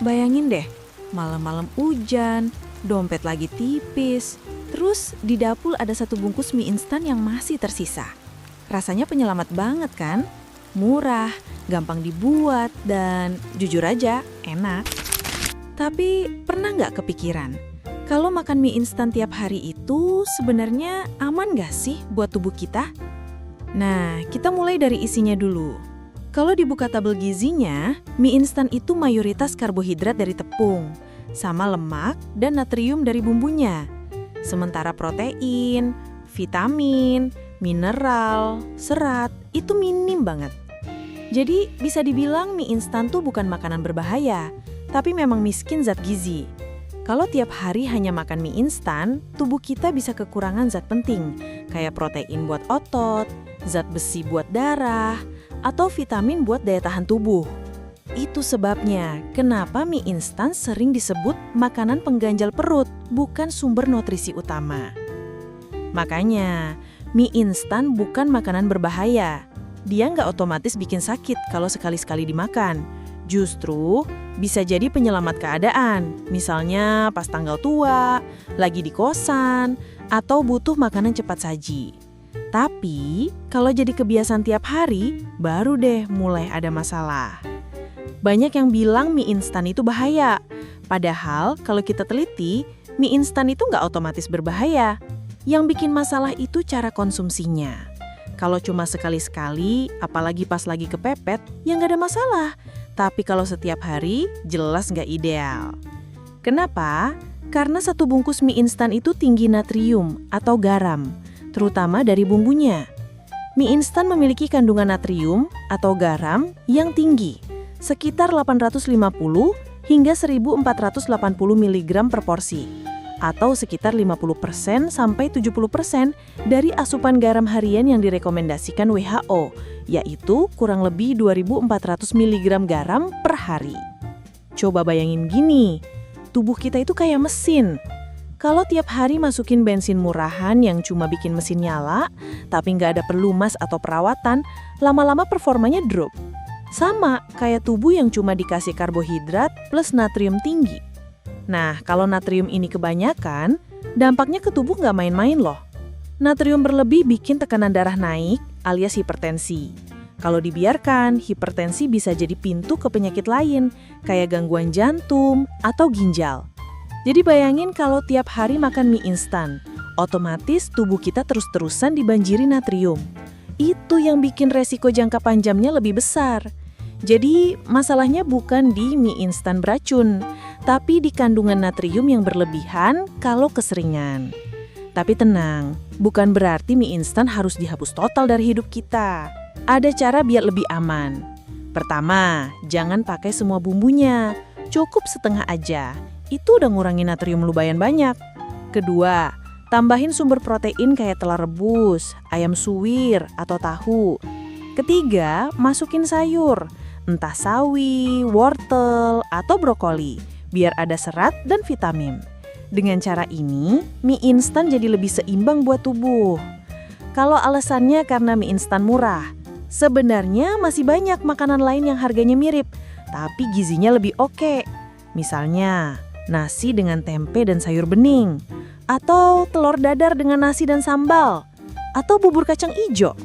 Bayangin deh, malam-malam hujan, dompet lagi tipis, terus di dapur ada satu bungkus mie instan yang masih tersisa. Rasanya penyelamat banget kan? Murah, gampang dibuat, dan jujur aja enak. Tapi pernah nggak kepikiran, kalau makan mie instan tiap hari itu sebenarnya aman nggak sih buat tubuh kita? Nah, kita mulai dari isinya dulu. Kalau dibuka tabel gizinya, mie instan itu mayoritas karbohidrat dari tepung, sama lemak dan natrium dari bumbunya. Sementara protein, vitamin, mineral, serat itu minim banget. Jadi bisa dibilang mie instan tuh bukan makanan berbahaya, tapi memang miskin zat gizi. Kalau tiap hari hanya makan mie instan, tubuh kita bisa kekurangan zat penting, kayak protein buat otot, zat besi buat darah, atau vitamin buat daya tahan tubuh. Itu sebabnya kenapa mie instan sering disebut makanan pengganjal perut, bukan sumber nutrisi utama. Makanya, mie instan bukan makanan berbahaya. Dia nggak otomatis bikin sakit kalau sekali-sekali dimakan. Justru bisa jadi penyelamat keadaan, misalnya pas tanggal tua, lagi di kosan, atau butuh makanan cepat saji. Tapi, kalau jadi kebiasaan tiap hari, baru deh mulai ada masalah. Banyak yang bilang mie instan itu bahaya. Padahal, kalau kita teliti, mie instan itu nggak otomatis berbahaya. Yang bikin masalah itu cara konsumsinya. Kalau cuma sekali-sekali, apalagi pas lagi kepepet, ya nggak ada masalah. Tapi kalau setiap hari, jelas nggak ideal. Kenapa? Karena satu bungkus mie instan itu tinggi natrium atau garam, terutama dari bumbunya. Mie instan memiliki kandungan natrium atau garam yang tinggi, sekitar 850 hingga 1480 mg per porsi, atau sekitar 50% sampai 70% dari asupan garam harian yang direkomendasikan WHO, yaitu kurang lebih 2400 mg garam per hari. Coba bayangin gini, tubuh kita itu kayak mesin. Kalau tiap hari masukin bensin murahan yang cuma bikin mesin nyala, tapi nggak ada pelumas atau perawatan, lama-lama performanya drop. Sama kayak tubuh yang cuma dikasih karbohidrat plus natrium tinggi. Nah, kalau natrium ini kebanyakan, dampaknya ke tubuh nggak main-main loh. Natrium berlebih bikin tekanan darah naik alias hipertensi. Kalau dibiarkan, hipertensi bisa jadi pintu ke penyakit lain, kayak gangguan jantung atau ginjal. Jadi bayangin kalau tiap hari makan mie instan, otomatis tubuh kita terus-terusan dibanjiri natrium. Itu yang bikin resiko jangka panjangnya lebih besar. Jadi masalahnya bukan di mie instan beracun, tapi di kandungan natrium yang berlebihan kalau keseringan. Tapi tenang, bukan berarti mie instan harus dihapus total dari hidup kita. Ada cara biar lebih aman. Pertama, jangan pakai semua bumbunya, cukup setengah aja. Itu udah ngurangin natrium lumayan banyak. Kedua, tambahin sumber protein kayak telur rebus, ayam suwir, atau tahu. Ketiga, masukin sayur, entah sawi, wortel, atau brokoli, biar ada serat dan vitamin. Dengan cara ini, mie instan jadi lebih seimbang buat tubuh. Kalau alasannya karena mie instan murah, sebenarnya masih banyak makanan lain yang harganya mirip, tapi gizinya lebih oke. Misalnya, nasi dengan tempe dan sayur bening, atau telur dadar dengan nasi dan sambal, atau bubur kacang ijo.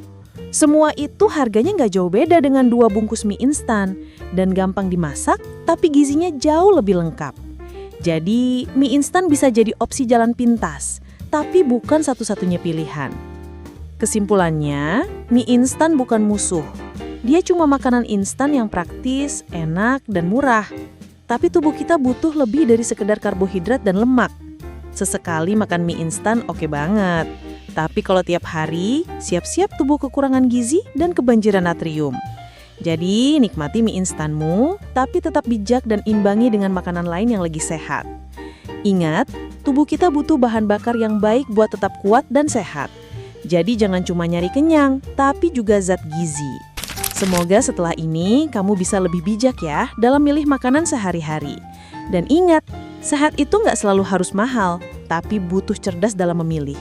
Semua itu harganya nggak jauh beda dengan 2 bungkus mie instan, dan gampang dimasak, tapi gizinya jauh lebih lengkap. Jadi, mie instan bisa jadi opsi jalan pintas, tapi bukan satu-satunya pilihan. Kesimpulannya, mie instan bukan musuh. Dia cuma makanan instan yang praktis, enak, dan murah. Tapi tubuh kita butuh lebih dari sekedar karbohidrat dan lemak. Sesekali makan mie instan oke banget. Tapi kalau tiap hari, siap-siap tubuh kekurangan gizi dan kebanjiran natrium. Jadi nikmati mie instanmu, tapi tetap bijak dan imbangi dengan makanan lain yang lagi sehat. Ingat, tubuh kita butuh bahan bakar yang baik buat tetap kuat dan sehat. Jadi jangan cuma nyari kenyang, tapi juga zat gizi. Semoga setelah ini kamu bisa lebih bijak ya dalam milih makanan sehari-hari. Dan ingat, sehat itu nggak selalu harus mahal, tapi butuh cerdas dalam memilih.